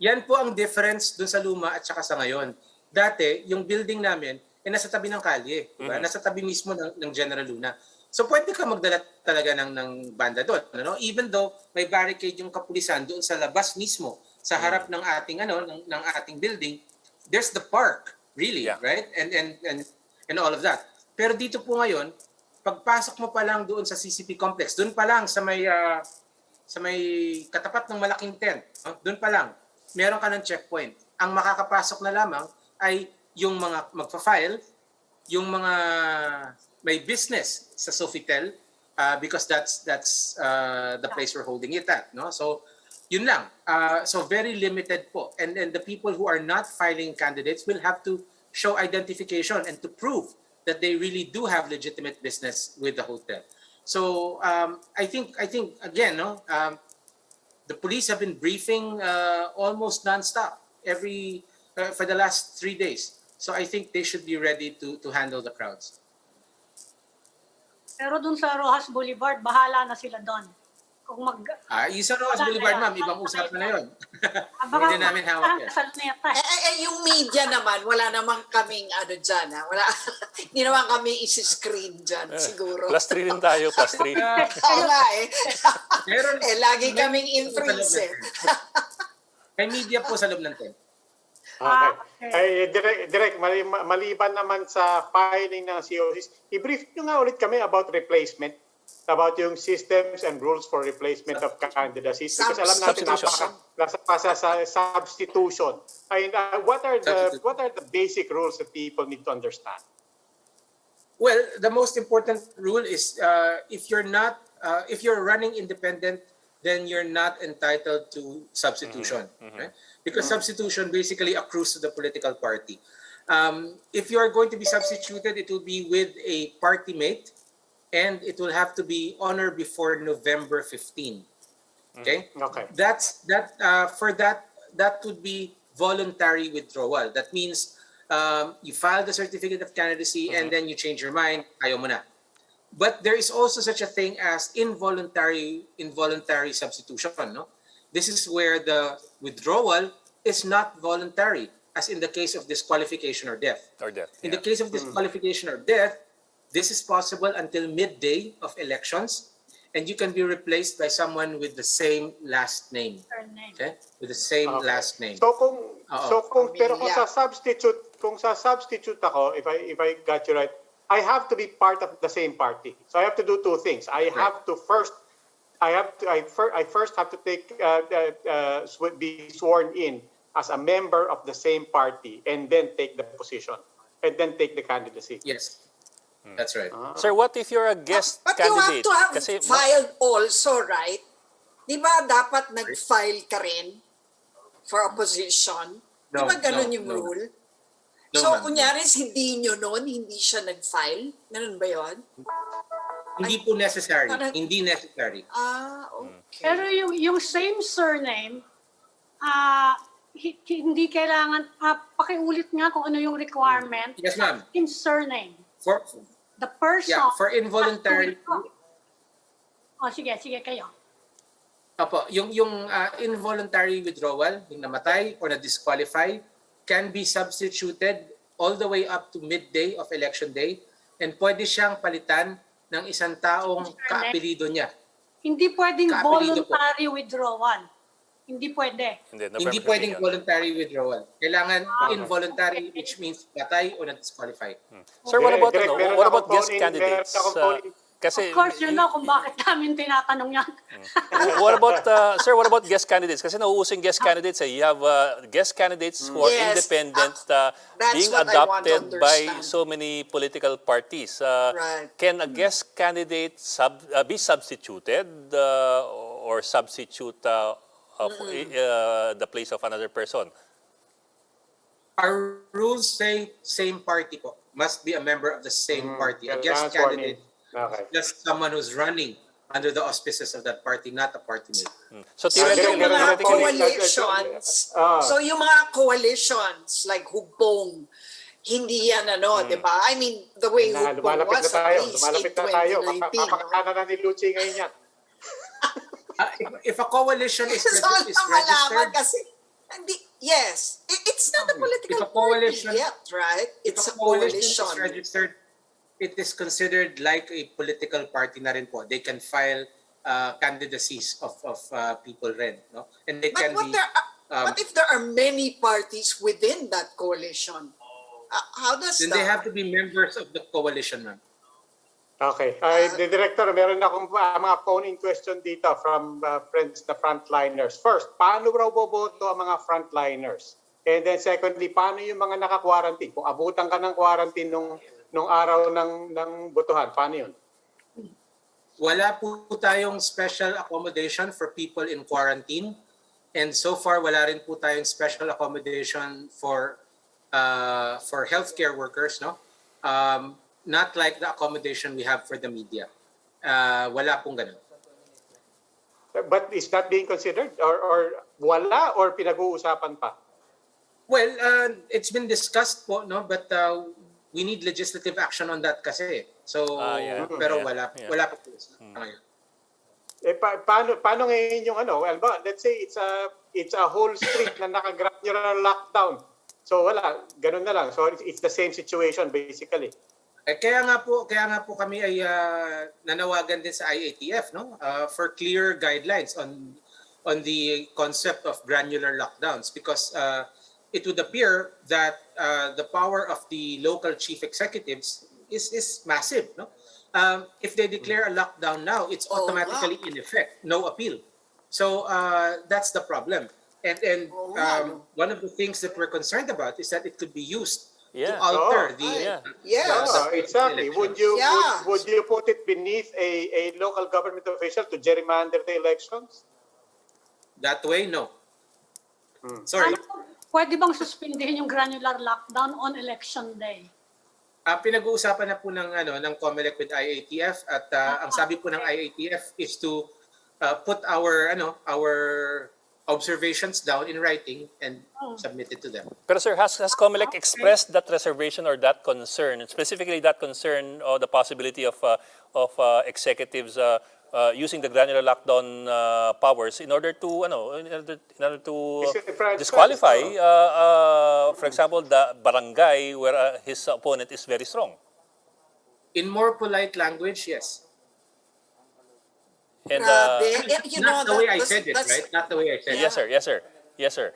S9: Yan po ang difference dun sa luma at saka sa ngayon. Dati, yung building namin, nasa tabi ng kalye. Diba? Nasa tabi mismo ng General Luna. So pwede ka magdala talaga ng banda doon. Even though may barricade yung kapulisan doon sa labas mismo, sa harap ng ating ng ating building, there's the park, really, right? And all of that. Pero dito po ngayon, pagpasok mo pa lang doon sa CCP complex, doon pa lang sa may katapat ng malaking tent, doon pa lang, meron ka ng checkpoint. Ang makakapasok na lamang ay yung mga magfa-file, yung mga may business sa Sofitel, because that's the place we're holding it at, So yun lang. So very limited po. And the people who are not filing candidates will have to show identification and to prove that they really do have legitimate business with the hotel. So I think again, the police have been briefing almost nonstop for the last 3 days. So I think they should be ready to handle the crowds.
S8: Pero dun sa Rojas Boulevard, bahala na sila doon. Kung
S9: Isa Rojas Boulevard, ma'am, ibang usapan na yun. Hindi namin hawak yan.
S6: Yung media naman, wala namang kaming dyan. Wala, hindi naman kami isi-screen dyan, siguro.
S5: Plus 3 rin tayo, plus 3.
S6: Oo nga lagi kaming influence.
S9: May media po sa loob ng tent.
S4: Okay. Direk, maliban naman sa filing ng COCs, i-brief nyo nga ulit kami about replacement, about yung systems and rules for replacement of candidacies. Because alam natin, napaka sa substitution. What are the basic rules that people need to understand?
S9: Well, the most important rule is if you're running independent, then you're not entitled to substitution. Right? Because substitution basically accrues to the political party. If you are going to be substituted, it will be with a party mate, and it will have to be on or before November 15. Okay?
S4: Okay.
S9: That would be voluntary withdrawal. That means you file the certificate of candidacy and then you change your mind, ayaw mo na. But there is also such a thing as involuntary substitution. No, this is where the withdrawal is not voluntary, as in the case of disqualification or death.
S5: Or death.
S9: In the case of disqualification or death, this is possible until midday of elections, and you can be replaced by someone with the same last name.
S8: Surname.
S9: Okay, with the same last name.
S4: So kung pero kung
S6: Pamilya.
S4: sa substitute ako, if I got you right, I have to be part of the same party. So I have to do two things. I first have to be sworn in as a member of the same party, and then take the position, and then take the candidacy.
S9: Yes, that's right.
S5: Sir, what if you're a guest
S6: But you have
S5: candidate?
S6: to have
S5: Kasi
S6: filed also, right? Di ba dapat nag-file ka rin for a position? Di
S9: No,
S6: ba ganun
S9: no,
S6: yung
S9: no.
S6: rule?
S9: No,
S6: So,
S9: ma'am, no.
S6: kunyari, hindi nyo noon, hindi siya nag-file? Ganun ba yun?
S9: Hindi po necessary.
S6: Parang-
S9: Hindi necessary.
S6: Okay.
S8: Pero yung same surname, hindi kailangan, pakiulit nga kung ano yung requirement.
S9: Yes, ma'am.
S8: In surname.
S9: For
S8: The person.
S9: for involuntary.
S8: Sige kayo.
S9: Apo, yung involuntary withdrawal, yung namatay or na-disqualify, can be substituted all the way up to midday of election day, and pwede siyang palitan ng isang taong kaapelido niya.
S8: Hindi pwedeng
S9: Kaapelido po.
S8: voluntary withdrawal. Hindi pwede.
S5: no
S9: Hindi
S5: permanent
S9: pwedeng
S5: opinion.
S9: voluntary withdrawal. Kailangan involuntary, which means patay o na-disqualify.
S5: Sir, what about,
S4: Direk, meron
S5: what about
S4: akong
S5: guest
S4: phone-in,
S5: candidates?
S4: meron akong phone-in.
S5: Kasi
S8: Of course, yun na kung bakit namin tinatanong yan.
S5: what about sir, what about guest candidates? Kasi nauusing guest candidates You have guest candidates who are
S6: Yes.
S5: independent
S6: That's
S5: being
S6: what I want to
S5: adopted by
S6: understand.
S5: so many political parties.
S6: Right.
S5: Can a guest candidate be substituted or substitute the place of another person?
S9: Our rules say same party po. Must be a member of the same party. A guest
S4: Kailangan sworn in.
S9: candidate
S4: Okay.
S9: just someone who's running under the auspices of that party, not a party mate.
S5: So
S6: So
S5: theoretically,
S6: yung mga
S5: theoretically,
S6: coalitions, so yung mga coalitions like Hugbong, hindi yan di ba? I mean, the way Hugbong
S4: Lumalapit na
S6: was
S4: tayo.
S6: at least in
S4: Lumalapit na tayo.
S6: 2019.
S4: Kapakakanan na ni Lucy ngayon yan.
S9: If a coalition is
S6: So, malaman
S9: registered,
S6: kasi, yes, it's not a political
S9: If a
S6: party
S9: coalition-
S6: yet, right?
S9: if
S6: It's
S9: a
S6: a
S9: coalition is
S6: coalition.
S9: registered, it is considered like a political party na rin po. They can file candidacies of people rin, no? And they can be
S6: What if there are many parties within that coalition? How does
S9: then
S6: that?
S9: they have to be members of the coalition, ma'am.
S4: Okay. The Director, meron akong mga phone-in question dito from friends, the frontliners. First, paano raw boboto ang mga frontliners? And then secondly, paano yung mga naka-quarantine? Kung abutan ka ng quarantine nung araw ng botohan, paano yun?
S9: Wala po tayong special accommodation for people in quarantine. And so far, wala rin po tayong special accommodation for healthcare workers, no? Not like the accommodation we have for the media. Wala pong ganun.
S4: But is that being considered? Or wala? Or pinag-uusapan pa?
S9: Well, it's been discussed po, no? But we need legislative action on that kasi. So, pero wala pa po. Ngayon.
S4: Paano ngayon yung well, let's say it's a whole street na naka-granular lockdown. So wala, ganun na lang. So it's the same situation basically.
S9: Kaya nga po kami ay nanawagan din sa IATF, no? For clear guidelines on the concept of granular lockdowns, because it would appear that the power of the local chief executives is massive, no? If they declare a lockdown now, it's automatically in effect, no appeal. So that's the problem. And one of the things that we're concerned about is that it could be used to alter the
S4: exactly. Would you put it beneath a local government official to gerrymander the elections?
S9: That way, no. Sorry.
S8: Pwede bang suspindihin yung granular lockdown on election day?
S9: Pinag-uusapan na po ng COMELEC with IATF, at ang sabi po ng IATF is to put our observations down in writing and submit it to them.
S5: Pero sir, has COMELEC expressed that reservation or that concern, specifically that concern or the possibility of executives using the granular lockdown powers in order to disqualify, for example, the barangay where his opponent is very strong?
S9: In more polite language, yes.
S5: And
S6: You
S9: Not
S6: know,
S9: the way I
S6: that-
S9: said it,
S6: that's-
S9: right? Not the way I said it.
S5: yes, sir. Yes, sir. Yes, sir.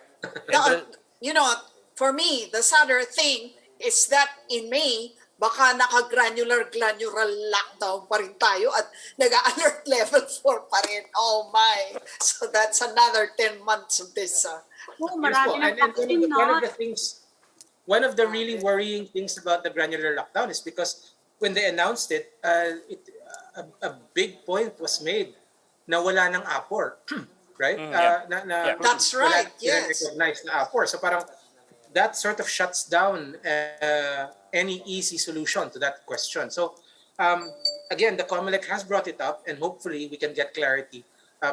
S6: You know, for me, the sadder thing is that in May, baka naka-granular lockdown pa rin tayo at nag-alert level 4 pa rin. Oh my! So that's another 10 months of this.
S8: Oo,
S9: Yes po.
S8: marami ng
S9: And
S8: vaccine
S9: one
S8: na.
S9: of the things, one of the really worrying things about the granular lockdown is because when they announced it, a big point was made na wala ng APOR, right?
S5: Yeah.
S6: That's right, yes.
S9: Recognized na APOR. So parang that sort of shuts down any easy solution to that question. So again, the COMELEC has brought it up and hopefully we can get clarity,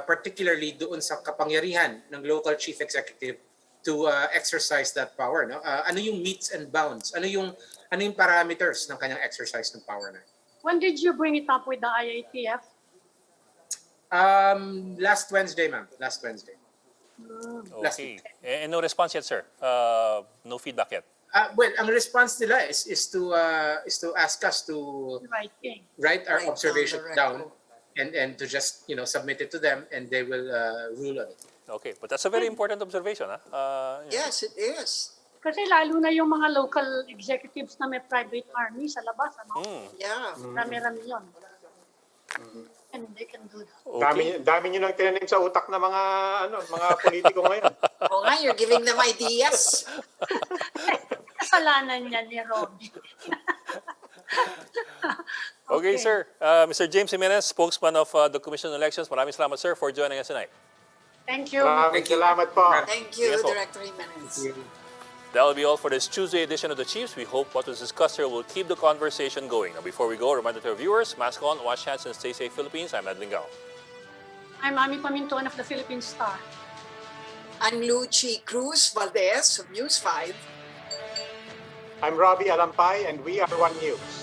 S9: particularly doon sa kapangyarihan ng local chief executive to exercise that power. No? Ano yung meets and bounds? Ano yung parameters ng kanyang exercise ng power na?
S8: When did you bring it up with the IATF?
S9: Last Wednesday, ma'am. Last Wednesday.
S5: Okay. And no response yet, sir. No feedback yet.
S9: Well, ang response nila is to ask us to
S8: Writing.
S9: write our
S6: Write down
S9: observations
S6: the
S9: down
S6: record.
S9: and to just submit it to them and they will rule on it.
S5: Okay, but that's a very important observation.
S6: Yes, it is.
S8: Kasi lalo na yung mga local executives na may private army sa labas, ano?
S6: Yeah.
S8: Rami-rami yun. And they can do that.
S4: Dami nyo nang tinanim sa utak na mga politiko ngayon.
S6: Oh nga, you're giving them ideas.
S8: Kasalanan niya ni Robby.
S5: Okay, sir. Mr. James Jimenez, spokesman of the Commission on Elections. Maraming salamat, sir, for joining us tonight.
S8: Thank you.
S4: Maraming salamat po.
S6: Thank you,
S5: Yes, po.
S6: Director Jimenez.
S5: That will be all for this Tuesday edition of the Chiefs. We hope what was discussed here will keep the conversation going. Now, before we go, a reminder to our viewers, mask on, wash hands, and stay safe, Philippines. I'm Edwin Gao.
S8: I'm Ami Pamintuan of the Philippine Star.
S6: I'm Lucy Cruz Valdez of News 5.
S4: I'm Robbie Alampay and we are One News.